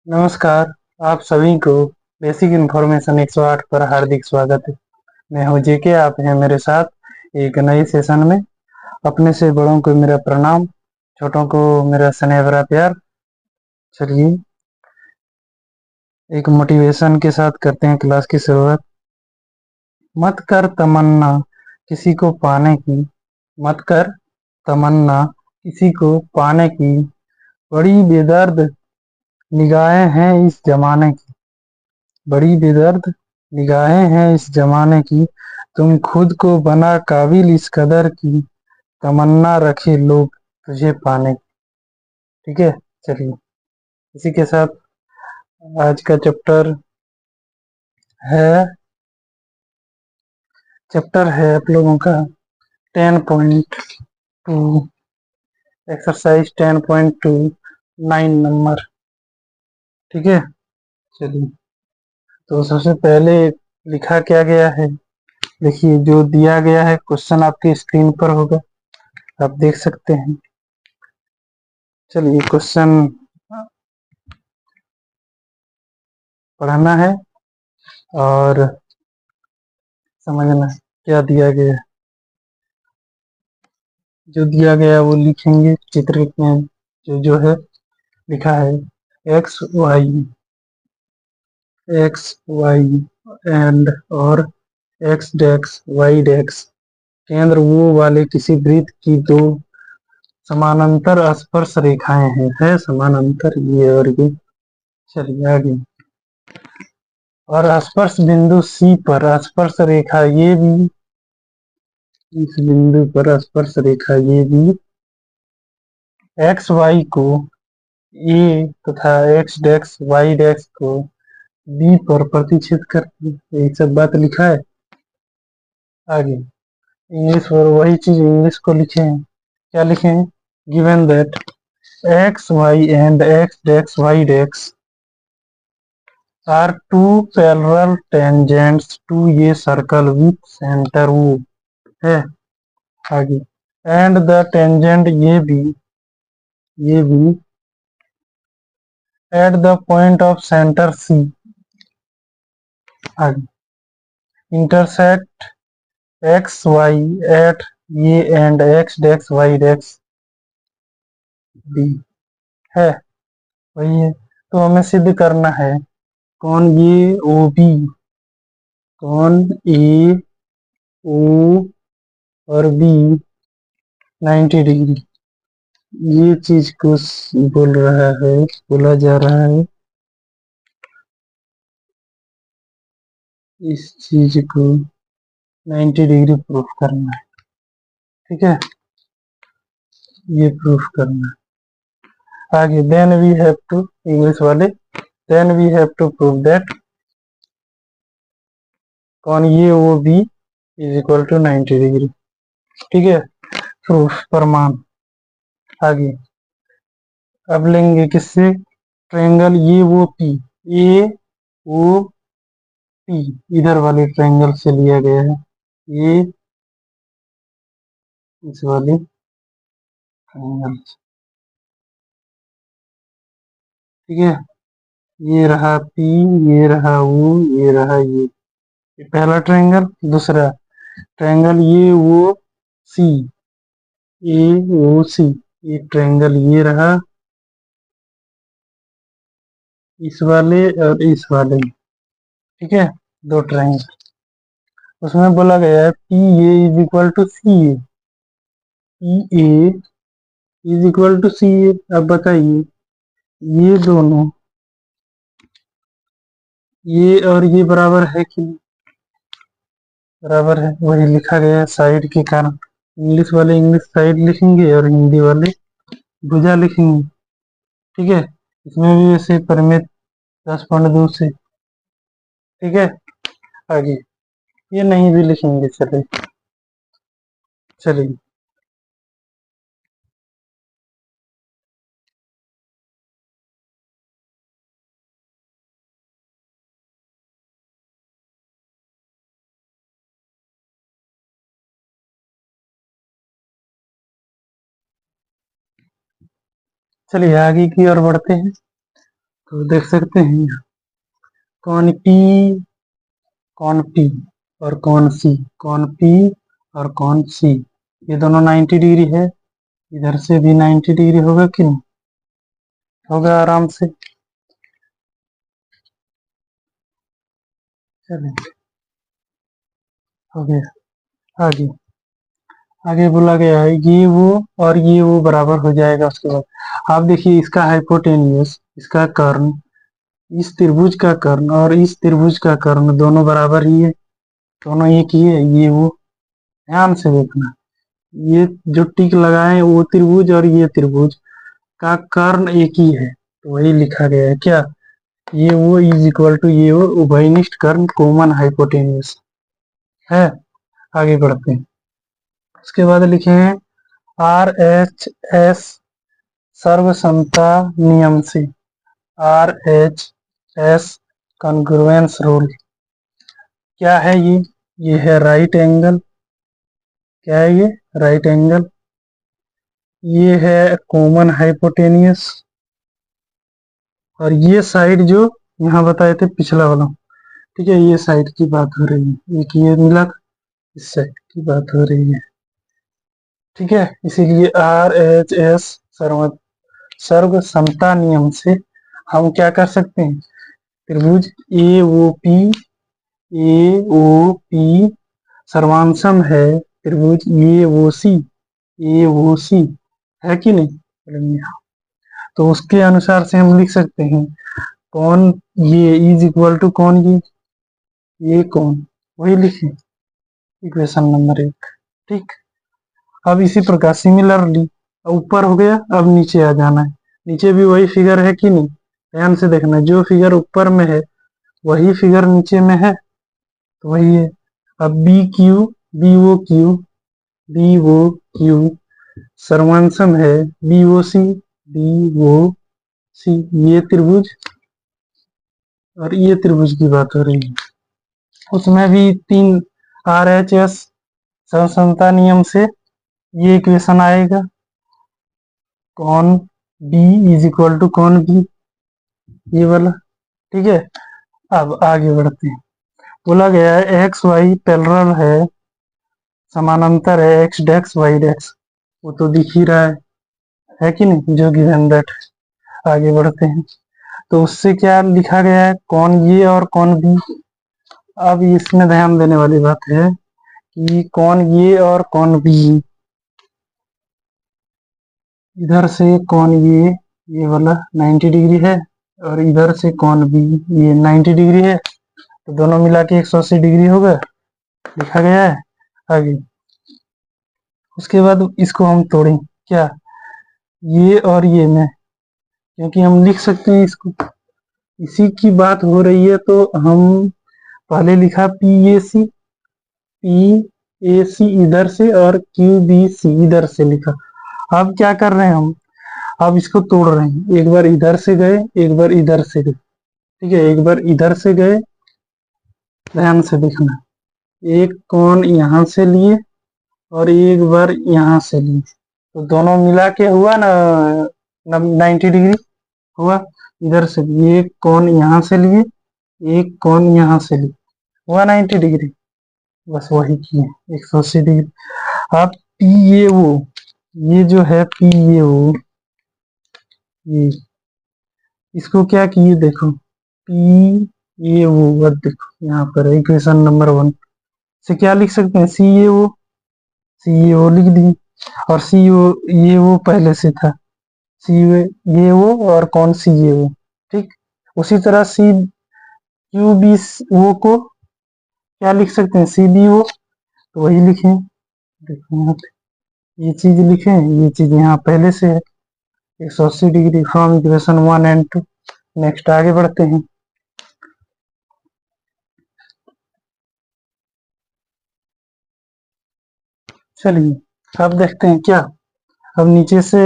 नमस्कार। आप सभी को बेसिक इन्फॉर्मेशन 108 पर हार्दिक स्वागत है। मैं हूं जेके। आप हैं मेरे साथ एक नए सेशन में। अपने से बड़ों को मेरा प्रणाम, छोटों को मेरा स्नेह भरा प्यार। चलिए एक मोटिवेशन के साथ करते हैं क्लास की शुरुआत। मत कर तमन्ना किसी को पाने की, मत कर तमन्ना किसी को पाने की, बड़ी बेदर्द निगाहें हैं इस जमाने की, बड़ी बेदर्द निगाहें हैं इस जमाने की। तुम खुद को बना काबिल इस कदर की, तमन्ना रखे लोग तुझे पाने की। ठीक है। चलिए इसी के साथ आज का है चैप्टर है आप लोगों का 10.2, एक्सरसाइज 10.2, 9 नंबर। ठीक है। चलिए तो सबसे पहले लिखा क्या गया है, देखिए जो दिया गया है क्वेश्चन आपकी स्क्रीन पर होगा, आप देख सकते हैं। चलिए क्वेश्चन पढ़ना है और समझना क्या दिया गया है। जो दिया गया वो लिखेंगे चित्र में। जो है लिखा है X Y, X Y and और एक्स डेक्स वाई डेक्स केंद्र वो वाले किसी वृत्त की दो समानांतर स्पर्श रेखाएं हैं। है समानांतर ये और ये। चलिए आगे। और स्पर्श बिंदु सी पर स्पर्श रेखा ये भी, इस बिंदु पर स्पर्श रेखा ये भी एक्स वाई को ए तथा एक्स डेक्स वाई डेक्स को बी पर प्रतिच्छेद करती है। यही सब बात लिखा है। आगे इंग्लिश और वही चीज इंग्लिश को लिखे हैं। क्या लिखे हैं? Given that X Y and X dash Y dash are two parallel tangents to a circle with centre O है। आगे and the tangent A B at the point of centre C. आगे intersect X Y at A and X dash Y dash D. है वही है। तो हमें सिद्ध करना है कौन ये ओ बी, कौन ए ओ और बी 90 डिग्री, ये चीज को बोल रहा है, बोला जा रहा है। इस चीज को 90 डिग्री प्रूफ करना है। ठीक है, ये प्रूफ करना है। आगे then we have to, English वाले, then we have to prove that कौन ये O B is equal to 90 degree. ठीक है, प्रूफ प्रमाण। आगे अब लेंगे किससे? ट्रायंगल ये वो पी, ए ओ पी, इधर वाले ट्रायंगल से लिया गया है। ये इस वाले ट्रायंगल। ठीक है, ये रहा पी, ये रहा ओ, ये रहा ये पहला ट्रायंगल। दूसरा ट्रायंगल ये वो सी, ए ओ सी, ये ट्रायंगल ये रहा, इस वाले और इस वाले। ठीक है, दो ट्रायंगल। उसमें बोला गया है P A is equal to C A, P A is equal to C A. अब बताइए ये दोनों, ये और ये बराबर है कि नहीं? बराबर है, वही लिखा गया है साइड के कारण। इंग्लिश वाले इंग्लिश साइड लिखेंगे और हिंदी वाले भुजा लिखेंगे। ठीक है, इसमें भी वैसे परिमित 10.2 से। ठीक है, आगे ये नहीं भी लिखेंगे। चलिए चलिए चलिए आगे की ओर बढ़ते हैं। तो देख सकते हैं कौन पी, कौन पी और कौन सी, कौन पी और कौन सी, ये दोनों 90 डिग्री है। इधर से भी 90 डिग्री होगा कि नहीं, होगा आराम से। चलिए हो गया। आगे आगे बोला गया है ये वो और ये वो बराबर हो जाएगा। उसके बाद आप देखिए इसका हाइपोटेन्यूस, इसका कर्ण, इस त्रिभुज का कर्ण और इस त्रिभुज का कर्ण दोनों बराबर ही है, दोनों एक ही है। ये वो, ध्यान से देखना, ये जो टिक लगाए वो त्रिभुज और ये त्रिभुज का कर्ण एक ही है, तो वही लिखा गया है क्या, ये वो इज इक्वल टू ये वो उभयनिष्ठ कर्ण कॉमन हाइपोटेन्यूस है। आगे बढ़ते हैं। उसके बाद लिखे हैं आर एच एस सर्वसमता नियम से, R H S congruence rule क्या है ये है राइट एंगल, क्या है ये, राइट एंगल। ये है कॉमन हाइपोटेनियस, और ये साइड जो यहाँ बताए थे पिछला वाला, ठीक है, ये साइड की बात हो रही है, एक ये मिला था, इस साइड की बात हो रही है, ठीक है। इसीलिए आर एच एस सर्व समता नियम से हम क्या कर सकते हैं, त्रिभुज ए ओ पी सर्वांशम है त्रिभुज ए ओ सी है कि नहीं, तो उसके अनुसार से हम लिख सकते हैं कौन ये इज इक्वल टू कौन ये कौन, वही लिखे इक्वेशन नंबर 1, ठीक। अब इसी प्रकार सिमिलरली ऊपर हो गया, अब नीचे आ जाना है। नीचे भी वही फिगर है कि नहीं, ध्यान से देखना, जो फिगर ऊपर में है वही फिगर नीचे में है, तो वही है। अब बी ओ क्यू सर्वांशम है बी ओ सी, ये त्रिभुज और ये त्रिभुज की बात हो रही है। उसमें भी 3 आर एच एस समता नियम से ये इक्वेशन आएगा, कौन बी इज इक्वल टू कौन बी, ये वाला, ठीक है। अब आगे बढ़ते हैं। बोला गया है एक्स वाई पैरेलल है, समानांतर है, एक्स डेक्स वाई डेक्स, वो तो दिख ही रहा है कि नहीं, जो गिवन दैट। आगे बढ़ते हैं, तो उससे क्या लिखा गया है, कौन ये और कौन बी। अब इसमें ध्यान देने वाली बात है कि कौन ये और कौन बी, इधर से कौन ये वाला 90 डिग्री है, और इधर से कौन बी ये 90 डिग्री है, तो दोनों मिला के 180 डिग्री होगा, लिखा गया है। आगे उसके बाद इसको हम तोड़ें क्या, ये और ये में, क्योंकि हम लिख सकते हैं इसको, इसी की बात हो रही है, तो हम पहले लिखा पी ए सी इधर से और क्यू बी सी इधर से लिखा। अब क्या कर रहे हैं हम, अब इसको तोड़ रहे हैं, एक बार इधर से गए एक बार इधर से गए, ठीक है, एक बार इधर से गए, ध्यान से देखना, एक कोण यहाँ से लिए और एक बार यहाँ से लिए, तो दोनों मिला के हुआ ना 90 डिग्री हुआ। इधर से एक कोण यहाँ से लिए, एक कोण यहाँ से लिए, हुआ 90 डिग्री, बस वही किए 180 डिग्री। अब पी ए ओ, ये जो है पी ए ओ, ये इसको क्या किए देखो, पी ए ओ, देखो यहाँ पर इक्वेशन नंबर 1 से क्या लिख सकते हैं, सी ए ओ लिख दी, और सी ओ ये वो पहले से था, सी ये वो और कौन सी ये वो, ठीक। उसी तरह सी क्यू बी वो को क्या लिख सकते हैं, सी बी वो, तो वही लिखें, देखो यहाँ पे ये चीज लिखें, ये चीज यहाँ पहले से है 180 degree from equation 1 and 2। Next आगे बढ़ते हैं। चलिए अब देखते हैं क्या, अब नीचे से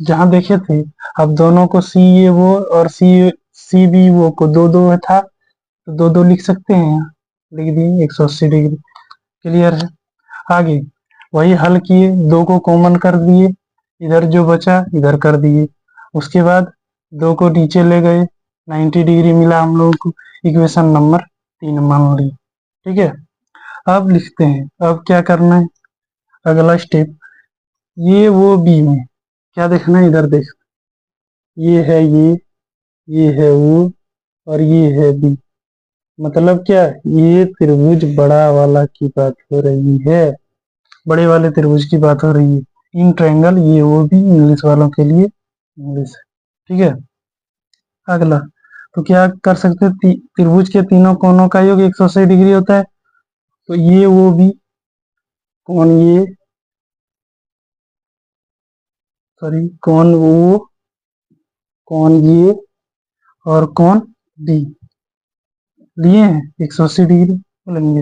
जहां देखे थे, अब दोनों को सी ए वो और सी बी वो को दो दो था, तो दो दो लिख सकते हैं, यहाँ लिख दिए 180 डिग्री, क्लियर है। आगे वही हल किए, दो को कॉमन कर दिए, इधर जो बचा इधर कर दिए, उसके बाद दो को नीचे ले गए, 90 डिग्री मिला हम लोगों को। इक्वेशन नंबर 3 मान ली। ठीक है, अब लिखते हैं। अब क्या करना है, अगला स्टेप, ये वो बी में क्या देखना है, इधर देख, ये है ये है वो, और ये है बी। मतलब क्या, ये त्रिभुज बड़ा वाला की बात हो रही है, बड़े वाले त्रिभुज की बात हो रही है। इन ट्रायंगल, ये वो भी इंग्लिश वालों के लिए इंग्लिश है। ठीक है, अगला, तो क्या कर सकते हैं, त्रिभुज के तीनों कोनों का योग 180 डिग्री होता है। तो ये वो भी, कौन ये, सॉरी, कौन वो, कौन ये, और कौन बी लिए हैं 180 डिग्री बोलेंगे।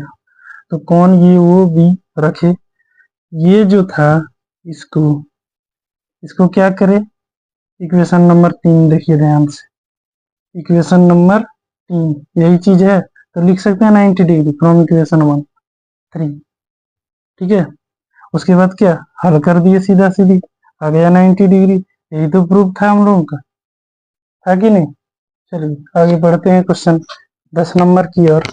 तो कौन ये वो बी रखे, ये जो था, इसको इसको क्या करे, इक्वेशन नंबर 3 देखिए ध्यान से। इक्वेशन नंबर 3 यही चीज है, तो लिख सकते हैं 90 डिग्री फ्रॉम इक्वेशन 1 3। ठीक है, उसके बाद क्या, हल कर दिए सीधा सीधी, आ गया 90 डिग्री। यही तो प्रूफ था हम लोगों का, था कि नहीं। चलिए आगे बढ़ते हैं क्वेश्चन 10 नंबर की ओर।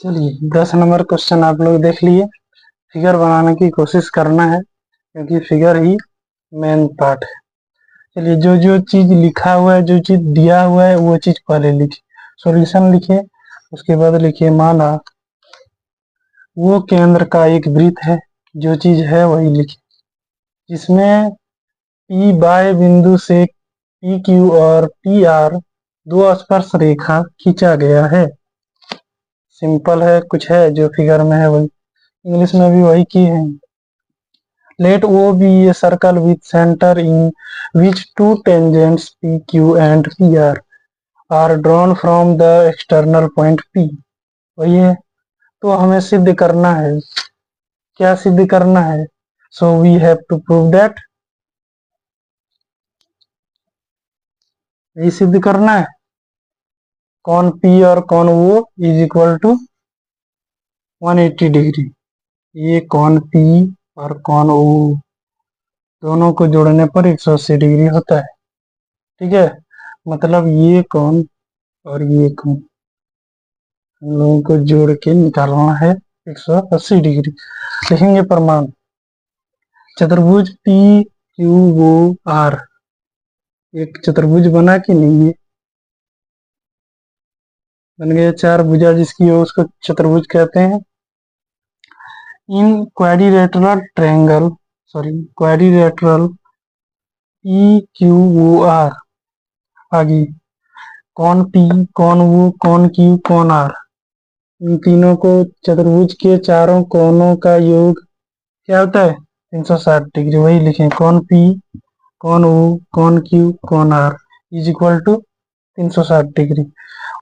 चलिए 10 नंबर क्वेश्चन आप लोग देख लिए। फिगर बनाने की कोशिश करना है, क्योंकि फिगर ही मेन पार्ट है। चलिए, जो जो चीज लिखा हुआ है, जो चीज दिया हुआ है, वो चीज पहले लिखिए, सॉल्यूशन लिखिए। उसके बाद लिखिए, माना वो केंद्र का एक वृत्त है, जो चीज है वही लिखिए, जिसमें पी बाय बिंदु से पी क्यू और पी आर दो स्पर्श रेखा खींचा गया है। सिंपल है, कुछ है जो फिगर में है वही, इंग्लिश में भी वही की है। Let O be a circle with center in which two tangents PQ and PR are drawn from the external point P। वही है, तो हमें सिद्ध करना है, क्या सिद्ध करना है, so we have to prove that, यही सिद्ध करना है, कौन P और कौन O is equal to 180 degree. ये कौन P और कौन O दोनों को जोड़ने पर 180 डिग्री होता है। ठीक है, मतलब ये कौन और ये कौन, हम लोगों को जोड़ के निकालना है 180 डिग्री। लिखेंगे प्रमाण, चतुर्भुज पी क्यू ओ आर एक चतुर्भुज बना कि नहीं, ये बन गया चार भुजा जिसकी हो उसको चतुर्भुज कहते हैं। In quadrilateral triangle, sorry quadrilateral P Q O R, आगे कौन पी, कौन वो, कौन क्यू, कौन आर, इन तीनों को चतुर्भुज के चारों कोनों का योग क्या होता है 360 डिग्री। वही लिखें, कौन पी, कौन ओ, कौन क्यू, कौन R is equal to 360 degree.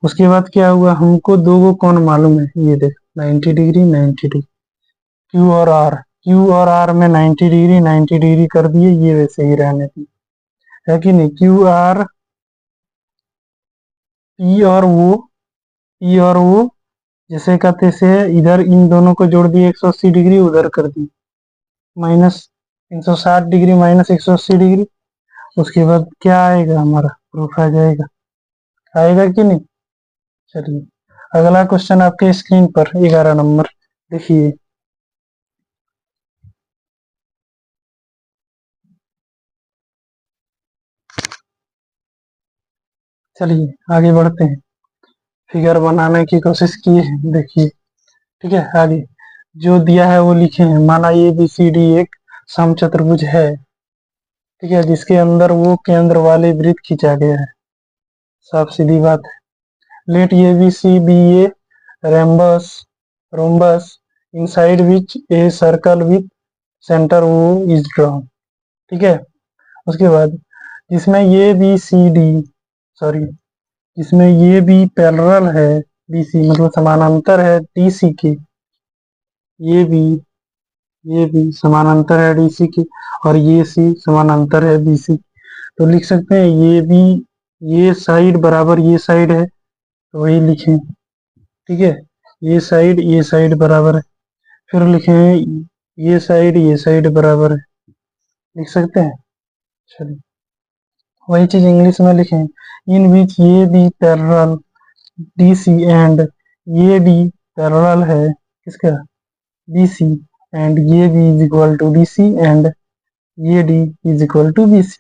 उसके बाद क्या हुआ, हमको दो गो कौन मालूम है, ये देख 90 डिग्री 90 डिग्री, क्यू और आर, क्यू और आर में 90 डिग्री 90 डिग्री कर दिए, ये वैसे ही रहने दिए, है कि नहीं। क्यू आर पी और वो, पी और वो जैसे का तैसे है, इधर इन दोनों को जोड़ दिए 180 डिग्री, उधर कर दी माइनस 360 डिग्री माइनस 180 डिग्री। उसके बाद क्या आएगा, हमारा प्रूफ आ जाएगा, आएगा कि नहीं। चलिए अगला क्वेश्चन आपके स्क्रीन पर 11 नंबर देखिए। चलिए आगे बढ़ते हैं, फिगर बनाने की कोशिश की है, देखिए। ठीक है, आगे जो दिया है वो लिखे हैं, माना ए बी सी डी एक समचतुर्भुज है। ठीक है, जिसके अंदर वो केंद्र वाले वृत्त खींचा गया है, साफ सीधी बात है। Let A B C be a rhombus rhombus inside which a circle with centre O is drawn. ठीक है, उसके बाद जिसमें ये बी सी डी, सॉरी, जिसमें ये भी पैरेलल है बी सी, मतलब समानांतर है डी सी के, ये भी ये भी समानांतर है डी सी के, और ये सी समानांतर है बी सी। तो लिख सकते हैं ये भी, ये साइड बराबर ये साइड है, तो वही लिखें। ठीक है, ये साइड बराबर है, फिर लिखें ये साइड बराबर है, लिख सकते हैं। चलिए वही चीज इंग्लिश में लिखें, in which A B parallel D C and A D parallel है किसका, B C, and A B is equal to D C and A D is equal to B C.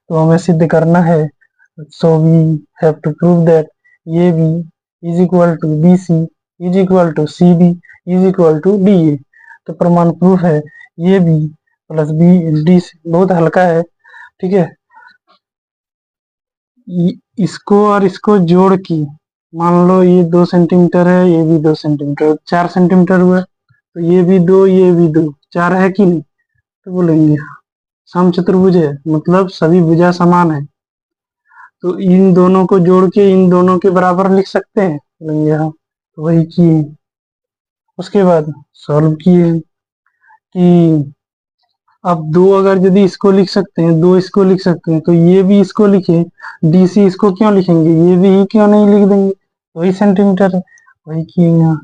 तो हमें सिद्ध करना है, so we have to prove that A B is equal to B C is equal to C B is equal to D A. तो प्रमाण proof है A B plus B D सी, बहुत हल्का है, ठीक है। इसको और इसको जोड़ के मान लो ये 2 सेंटीमीटर है, ये भी 2 सेंटीमीटर, 4 सेंटीमीटर हुआ, तो ये भी 2 ये भी 2, 4 है कि नहीं, तो बोलेंगे समचतुर्भुज है, मतलब सभी भुजा समान है। तो इन दोनों को जोड़ के इन दोनों के बराबर लिख सकते हैं, बोलेंगे हाँ। तो वही किए, उसके बाद सॉल्व किए कि अब 2 अगर यदि इसको लिख सकते हैं, 2 इसको लिख सकते हैं, तो ये भी इसको लिखे, डी सी इसको क्यों लिखेंगे, ये भी ही क्यों नहीं लिख देंगे, वही सेंटीमीटर है, वही किए यहाँ,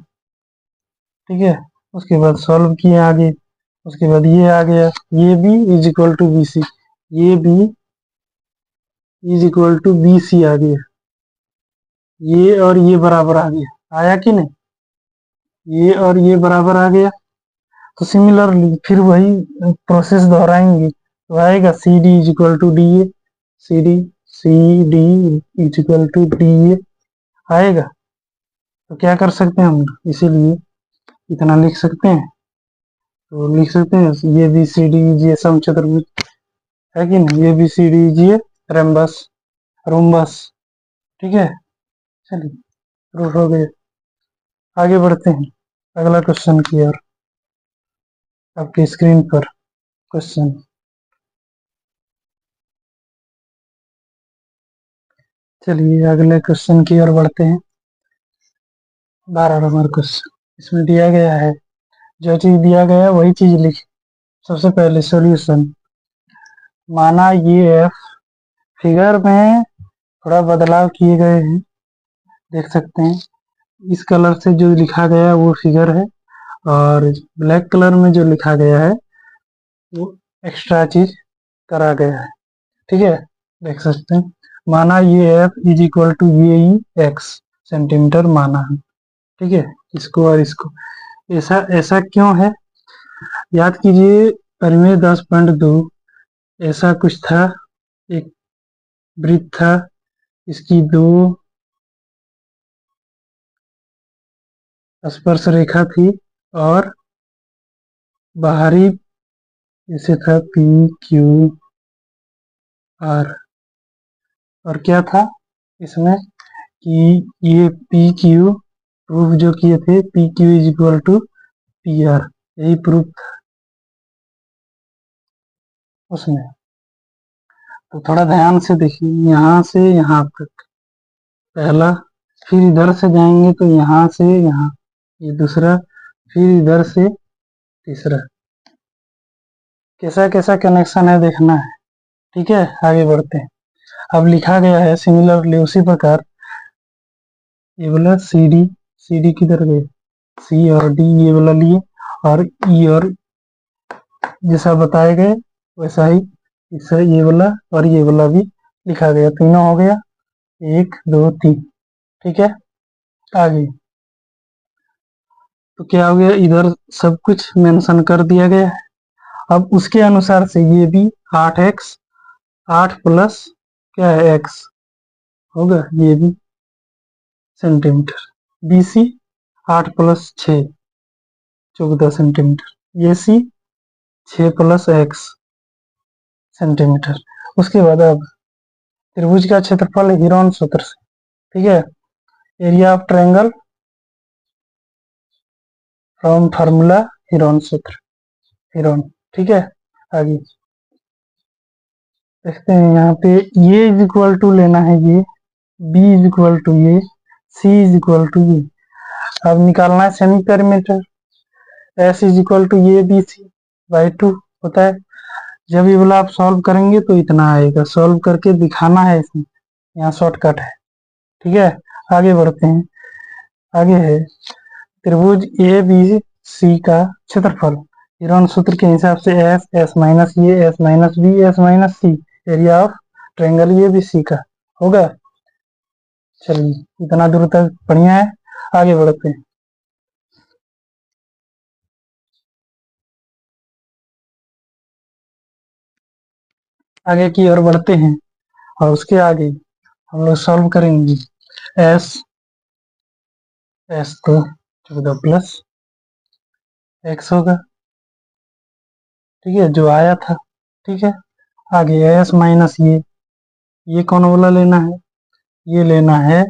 ठीक है। उसके बाद सॉल्व किए आगे, उसके बाद ये आ गया, A B is equal to B C, A B is equal to B C आ गया, ये और ये बराबर आ गया, आया कि नहीं, ये और ये बराबर आ गया। तो सिमिलरली फिर वही प्रोसेस दोहराएंगे, तो आएगा C D is equal to D A, C D is equal to D A आएगा। तो क्या कर सकते हैं हम, इसीलिए इतना लिख सकते हैं, तो लिख सकते हैं ये बी सी डी ये समचतुर्भुज है कि नहीं, ये बी सी डी ये रेम्बस रोम्बस, ठीक है। चलिए प्रूफ हो गए, आगे बढ़ते हैं अगला क्वेश्चन की ओर। आपकी स्क्रीन पर क्वेश्चन, चलिए अगले क्वेश्चन की ओर बढ़ते हैं। 12 नंबर क्वेश्चन, इसमें दिया गया है, जो चीज दिया गया है वही चीज लिखी। सबसे पहले सॉल्यूशन, माना ये एफ, फिगर में थोड़ा बदलाव किए गए हैं, देख सकते हैं, इस कलर से जो लिखा गया है वो फिगर है, और ब्लैक कलर में जो लिखा गया है वो एक्स्ट्रा चीज करा गया है, ठीक है। देख सकते हैं, माना ये एफ इज इक्वल टू ये ई एक्स सेंटीमीटर माना है, ठीक है। इसको और इसको, ऐसा ऐसा क्यों है, याद कीजिए परिमेय 10.2 ऐसा कुछ था, एक वृत्त था, इसकी 2 स्पर्श रेखा थी, और बाहरी जैसे था पी क्यू आर, और क्या था इसमें कि ये पी क्यू प्रूफ जो किए थे, P Q is equal to P R, यही प्रूफ था उसमें। तो थोड़ा ध्यान से देखिए, यहाँ से यहाँ तक पहला, फिर इधर से जाएंगे तो यहाँ से यहाँ, ये दूसरा, फिर इधर से तीसरा, कैसा कैसा कनेक्शन है देखना है, ठीक है। आगे बढ़ते हैं, अब लिखा गया है सिमिलरली उसी प्रकार, ये बोला सी डी किधर गए, सी और डी ये वाला लिए, और ई और जैसा बताए गए वैसा ही इससे ये वाला और ये वाला भी लिखा गया, तीनों हो गया, 1 2 3, ठीक है। आगे तो क्या हो गया, इधर सब कुछ मेंशन कर दिया गया है। अब उसके अनुसार से ये भी 8x, 8 प्लस क्या है x होगा, A B centimetre, B C 8 plus 6 14 centimetre, A C 6 plus x centimetre. उसके बाद अब त्रिभुज का क्षेत्रफल हीरोन सूत्र से, ठीक है, area of triangle from formula Heron सूत्र, हीरोन, ठीक है। आगे देखते हैं, यहाँ पे ये इज इक्वल टू लेना है, A B is equal to ये, सी इज इक्वल टू ये। अब निकालना है semi perimeter, S is equal to A B C by 2 होता है। जब ये वाला आप सॉल्व करेंगे तो इतना आएगा, सॉल्व करके दिखाना है इसमें, यहाँ शॉर्टकट है, ठीक है। आगे बढ़ते हैं, आगे है त्रिभुज ए बी सी का क्षेत्रफल, हीरोन सूत्र के हिसाब से S, S minus A, S minus B, S minus C, area of triangle A B सी का होगा। चलिए इतना दूर तक बढ़िया है, आगे बढ़ते हैं। आगे की ओर बढ़ते हैं और उसके आगे हम लोग सॉल्व करेंगे। एस, एस तो 14 प्लस एक्स होगा, ठीक है, जो आया था। ठीक है, आगे एस माइनस ये कौन वाला लेना है? ये लेना है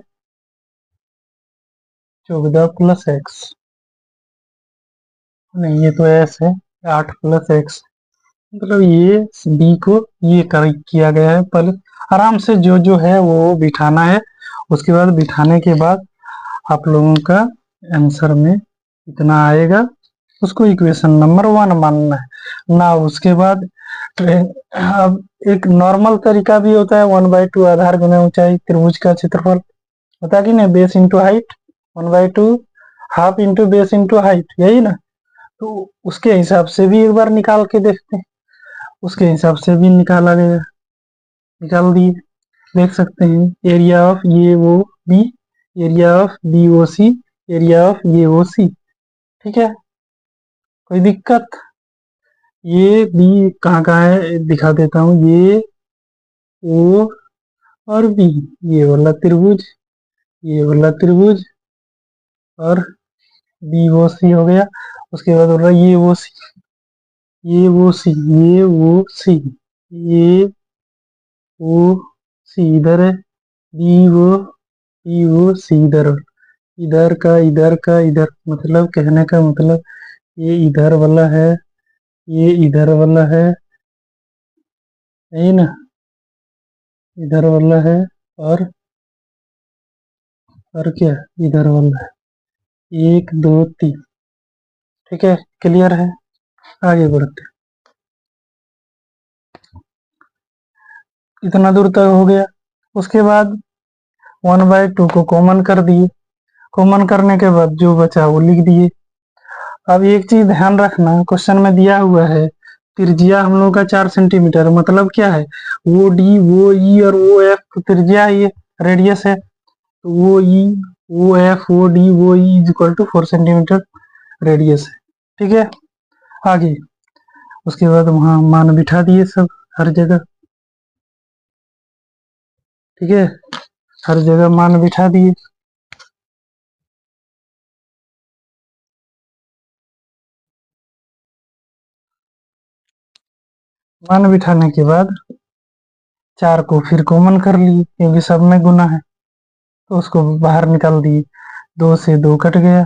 14 प्लस एक्स, नहीं ये तो एस है, 8 प्लस एक्स, मतलब ये बी को ये कर किया गया है। पहले आराम से जो जो है वो बिठाना है, उसके बाद बिठाने के बाद आप लोगों का आंसर में इतना आएगा, उसको इक्वेशन नंबर 1 मानना है ना। उसके बाद अब एक नॉर्मल तरीका भी होता है, 1/2 आधार गुना ऊंचाई त्रिभुज का क्षेत्रफल होता है कि नहीं, base into height, 1/2 half into base into height, यही ना। तो उसके हिसाब से भी एक बार निकाल के देखते हैं, उसके हिसाब से भी निकाला गया, निकाल दिए। देख सकते हैं area of A O B, area of B O C, area of A O सी। ठीक है, कोई दिक्कत? ये बी कहाँ कहाँ है दिखा देता हूँ, ये ओ और बी, ये वाला त्रिभुज, ये वाला त्रिभुज और बी ओ सी हो गया। उसके बाद बोल रहा है ये ओ सी, ये वो सी, ये वो सी, ये ओ सी इधर है, बी वो सी इधर, इधर का इधर, मतलब कहने का मतलब ये इधर वाला है, ये इधर वाला है, यही ना, इधर वाला है, और और क्या, इधर वाला है, 1 2 3। ठीक है, क्लियर है, आगे बढ़ते हैं। इतना दूर तक हो गया। उसके बाद 1/2 को कॉमन कर दिए, कॉमन करने के बाद जो बचा वो लिख दिए। अब एक चीज ध्यान रखना, क्वेश्चन में दिया हुआ है त्रिज्या हम लोग का 4 सेंटीमीटर, मतलब क्या है, वो डी वो ई और वो एफ तो त्रिज्या है, ये रेडियस है, तो वो ई वो F O D O E is equal to 4 centimetre radius है। ठीक है, आगे उसके बाद वहां मान बिठा दिए सब, हर जगह। ठीक है, हर जगह मान बिठा दिए। मान बिठाने के बाद 4 को फिर कॉमन कर लिए, क्योंकि सब में गुना है, तो उसको बाहर निकाल दिए, 2 से 2 कट गया,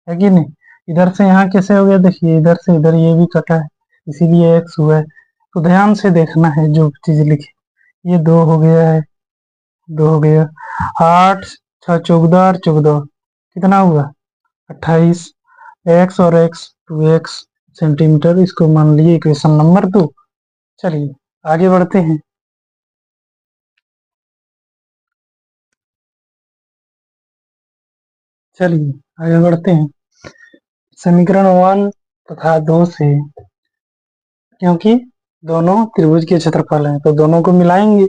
है कि नहीं। इधर से यहाँ कैसे हो गया, देखिए इधर से इधर ये भी कटा है, इसीलिए एक्स हुआ है। तो ध्यान से देखना है जो चीज लिखी, ये 2 हो गया है, 2 हो गया, 8 6 14 और 14 कितना हुआ, 28, एक्स और एक्स 2x सेंटीमीटर, इसको मान लिए इक्वेशन नंबर 2। चलिए आगे बढ़ते हैं। चलिए आगे बढ़ते हैं। समीकरण 1 तथा 2 से, क्योंकि दोनों त्रिभुज के क्षेत्रफल हैं तो दोनों को मिलाएंगे।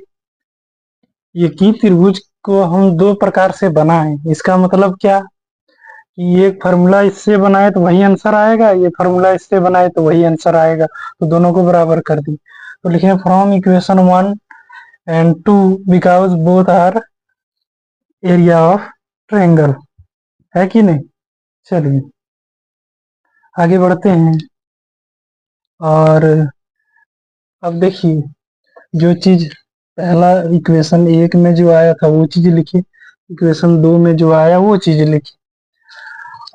ये की त्रिभुज को हम दो प्रकार से बनाएं, इसका मतलब क्या, कि ये फार्मूला इससे बनाए तो वही आंसर आएगा, ये फार्मूला इससे बनाए तो वही आंसर आएगा, तो दोनों को बराबर कर दी। तो लिखे from equation 1 and 2 because both are area of triangle, है कि नहीं। चलिए आगे बढ़ते हैं, और अब देखिए जो चीज पहला इक्वेशन 1 में जो आया था वो चीज लिखी, इक्वेशन 2 में जो आया वो चीज लिखी,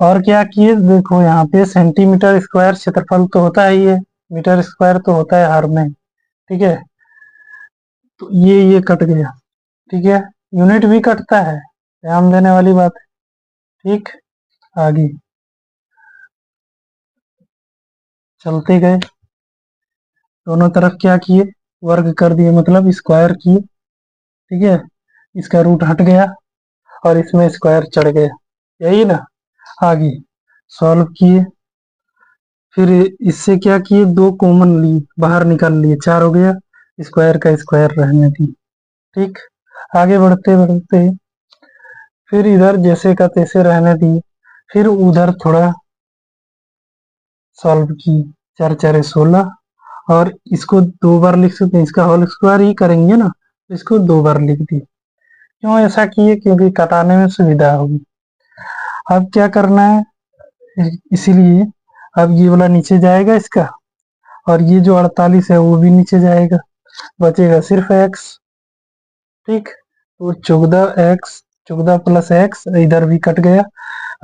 और क्या किए देखो, यहाँ पे सेंटीमीटर स्क्वायर क्षेत्रफल तो होता ही है, मीटर स्क्वायर तो होता है हर में। ठीक है, तो ये कट गया। ठीक है, यूनिट भी कटता है, ध्यान देने वाली बात है। ठीक, आगे चलते गए, दोनों तरफ क्या किए, वर्ग कर दिए, मतलब स्क्वायर किए। ठीक है, इसका रूट हट गया और इसमें स्क्वायर चढ़ गया, यही ना। आगे सॉल्व किए, फिर इससे क्या किए, दो कॉमन लिए, बाहर निकाल लिए, 4 हो गया, स्क्वायर का स्क्वायर रहने दी। ठीक, आगे बढ़ते बढ़ते फिर इधर जैसे का तैसे रहने दी, फिर उधर थोड़ा सॉल्व की, 4 4 16, और इसको 2 बार लिख सकते हैं, इसका होल स्क्वायर ही करेंगे ना, तो इसको 2 बार लिख दी। क्यों ऐसा किए, क्योंकि कटाने में सुविधा होगी। अब क्या करना है, इसीलिए अब ये वाला नीचे जाएगा इसका, और ये जो 48 है वो भी नीचे जाएगा, बचेगा सिर्फ एक्स। ठीक, तो 14x, 14 प्लस एक्स इधर भी कट गया,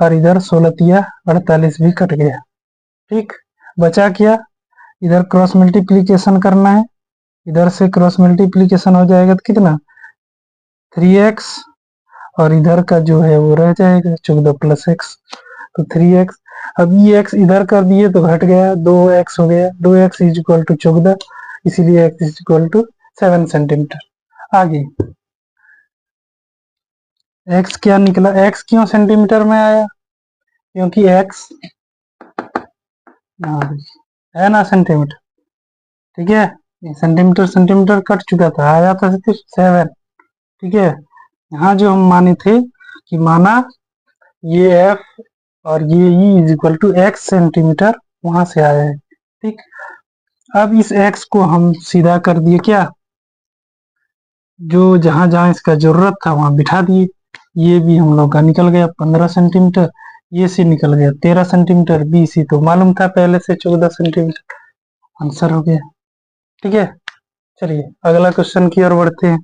और इधर 16 48 भी कट गया। ठीक, बचा क्या, इधर क्रॉस मल्टीप्लीकेशन करना है, इधर से क्रॉस मल्टीप्लीकेशन हो जाएगा तो कितना, 3x, और इधर का जो है वो रह जाएगा 14 प्लस एक्स, तो 3x। अब ये x इधर कर दिए तो घट गया, 2x हो गया, 2x इज इक्वल टू 14, इसीलिए x is equal to 7 centimetre. आगे x क्या निकला, x क्यों सेंटीमीटर में आया, क्योंकि x है ना सेंटीमीटर। ठीक है, ये सेंटीमीटर सेंटीमीटर कट चुका था, आया था सिर्फ 7। ठीक है, यहाँ जो हम माने थे कि माना ये f और A e is equal to x centimetre, वहां से आया है। ठीक, अब इस x को हम सीधा कर दिए क्या, जो जहां जहां इसका जरूरत था वहां बिठा दिए। ये भी हम लोग का निकल गया 15 सेंटीमीटर, ये सी निकल गया 13 सेंटीमीटर, बी सी तो मालूम था पहले से 14 सेंटीमीटर, आंसर हो गया। ठीक है, चलिए अगला क्वेश्चन की ओर बढ़ते हैं।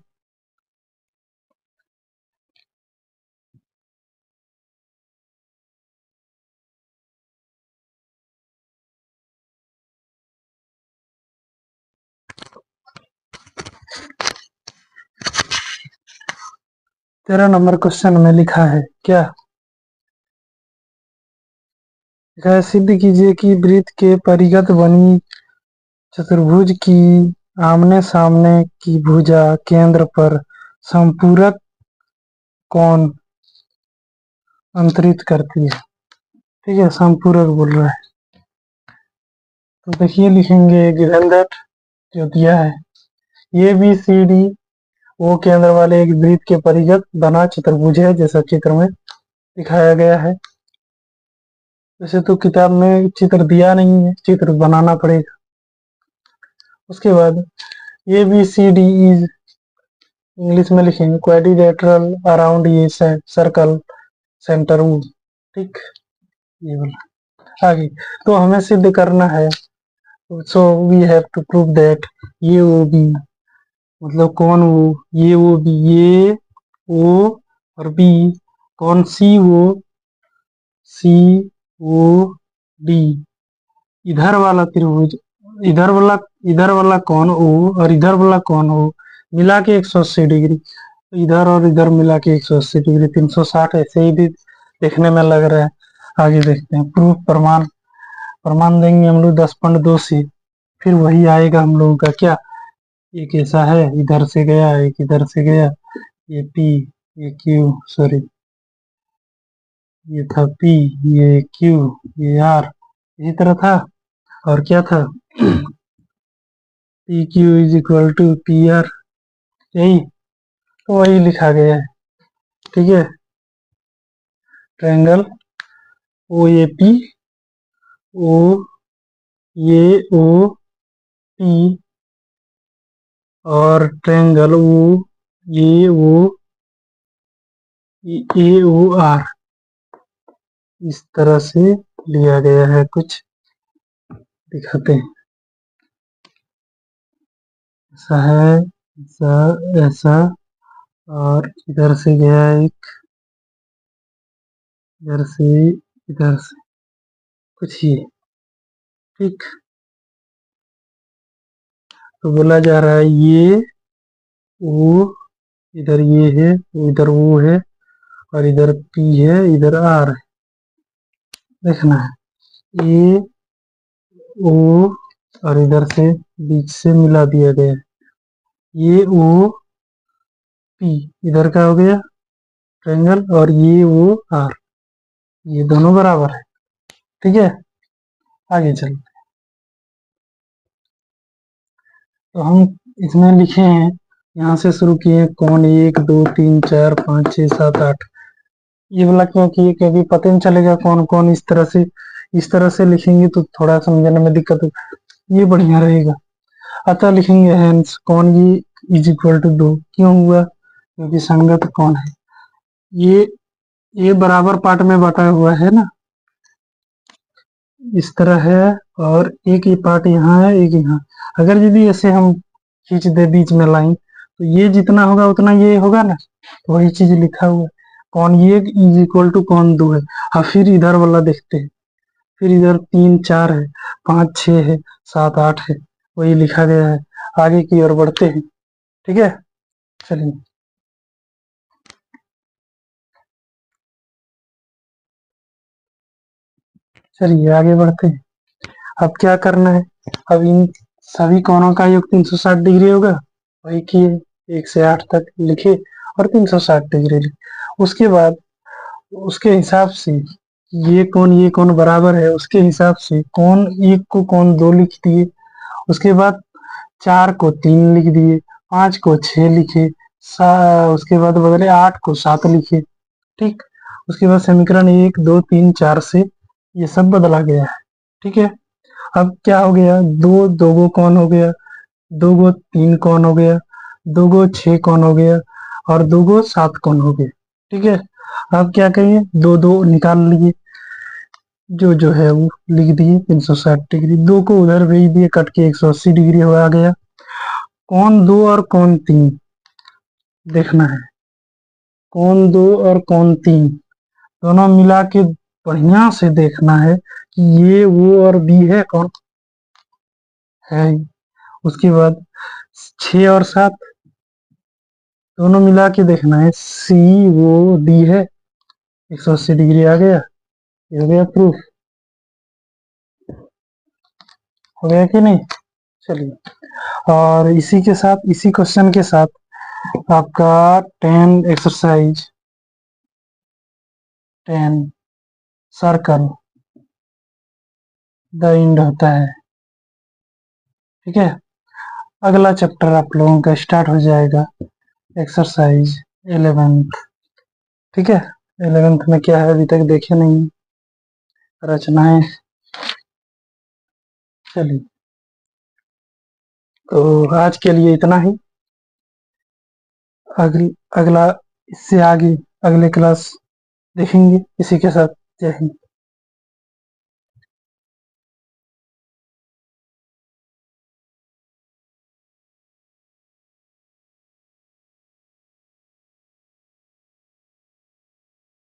तेरह नंबर क्वेश्चन में लिखा है क्या, लिखा है सिद्ध कीजिए कि वृत्त के परिगत बनी चतुर्भुज की आमने सामने की भुजा केंद्र पर संपूरक कोण अंतरित करती है। ठीक है, संपूरक बोल रहा है, तो देखिए लिखेंगे गिवन दैट, जो दिया है ए बी सी डी वो केंद्र वाले एक वृत्त के परिगत बना चतुर्भुज है, जैसा चित्र में दिखाया गया है। वैसे तो किताब में चित्र दिया नहीं है, चित्र बनाना पड़ेगा। उसके बाद A B C D is, English में लिखेंगे quadrilateral around a circle centre O. ठीक, ये वाला आगे, तो हमें सिद्ध करना है, so we have to prove that A O B, मतलब कौन ओ, ये ओ बी, ये ओ और बी, कौन सी ओ, सी ओ डी, इधर वाला त्रिभुज, इधर वाला कौन ओ और इधर वाला कौन ओ मिला के 180 डिग्री, इधर और इधर मिला के 180 डिग्री, 360, ऐसे ही भी देखने में लग रहा है। आगे देखते हैं प्रूफ, प्रमाण। प्रमाण देंगे हम लोग 10.2 से, फिर वही आएगा हम लोगों का क्या, एक ऐसा है इधर से गया, एक इधर से गया, ये पी, ये क्यू, सॉरी ये था पी, ये क्यू, ये आर, इसी तरह था। और क्या था, P Q is equal to P R, यही, तो वही लिखा गया है। ठीक है, ट्रायंगल ओ ए पी, ओ ये ओ पी, और ट्रायंगल ओ ये ओ ए ओ आर, इस तरह से लिया गया है, कुछ दिखाते हैं। ऐसा है, ऐसा, ऐसा, और इधर से गया एक, इधर से, इधर से, कुछ ये। ठीक, तो बोला जा रहा है ये ओ, इधर ये है, इधर वो है, और इधर पी है, इधर आर है, देखना है ए ओ, और इधर से बीच से मिला दिया गया है, ये ओ पी इधर का हो गया ट्रायंगल, और ये ओ आर, ये दोनों बराबर है। ठीक है, आगे चल, तो हम इसमें लिखे हैं, यहाँ से शुरू किए कौन 1 2 3 4 5 6 7 8। ये वाला क्यों किए, क्योंकि पता नहीं चलेगा कौन कौन इस तरह से लिखेंगे तो थोड़ा समझने में दिक्कत हो, ये बढ़िया रहेगा। अतः लिखेंगे हेंस कौन ये इज इक्वल टू 2, क्यों हुआ, क्योंकि संगत कौन है, ये ये बराबर पार्ट में बटा हुआ है ना, इस तरह है, और एक ये पार्ट यहाँ है, एक यहाँ। अगर यदि ऐसे हम खींच दे बीच में लाइन, तो ये जितना होगा उतना ये होगा ना, तो वही चीज लिखा हुआ है, कौन ये इज इक्वल टू कौन 2 है। अब फिर इधर वाला देखते हैं, फिर इधर 3 4 है, 5 6 है, 7 8 है, वही लिखा गया है। आगे की ओर बढ़ते हैं, ठीक है, चलिए चलिए आगे बढ़ते हैं। अब क्या करना है, अब इन सभी कोणों का योग 360 डिग्री होगा, वही किए 1 से 8 तक लिखे और 360 डिग्री लिखे। उसके बाद उसके हिसाब से ये कौन बराबर है, उसके हिसाब से कौन एक को कौन 2 लिख दिए, उसके बाद 4 को 3 लिख दिए, 5 को 6 लिखे, उसके बाद बदले 8 को 7 लिखे, ठीक। उसके बाद समीकरण 1 2 3 4 से ये सब बदला गया है, ठीक है। अब क्या हो गया, दो दो गो कौन हो गया, 2 गो 3 कौन हो गया, 2 गो 6 कौन हो गया, और 2 गो 7 कौन हो गया, ठीक है। अब क्या करिए, दो दो निकाल लिए, जो है वो लिख दिए 360 डिग्री, 2 को उधर भेज दिए, कट के 180 डिग्री हो आ गया। कौन 2 और कौन 3 देखना है, कौन 2 और कौन 3 दोनों मिला के बढ़िया से देखना है कि ये वो और बी है, कौन है। उसके बाद 6 और 7 दोनों मिला के देखना है, सी वो डी है, 180 डिग्री आ गया, ये हो गया प्रूफ, हो गया कि नहीं। चलिए, और इसी के साथ, इसी क्वेश्चन के साथ आपका 10 एक्सरसाइज 10 सर्कल द एंड होता है, ठीक है। अगला चैप्टर आप लोगों का स्टार्ट हो जाएगा, एक्सरसाइज 11th, ठीक है। 11th में क्या है अभी तक देखे नहीं, रचनाएं। चलिए, तो आज के लिए इतना ही, अगला इससे आगे अगले क्लास देखेंगे इसी के साथ। जय हिंद।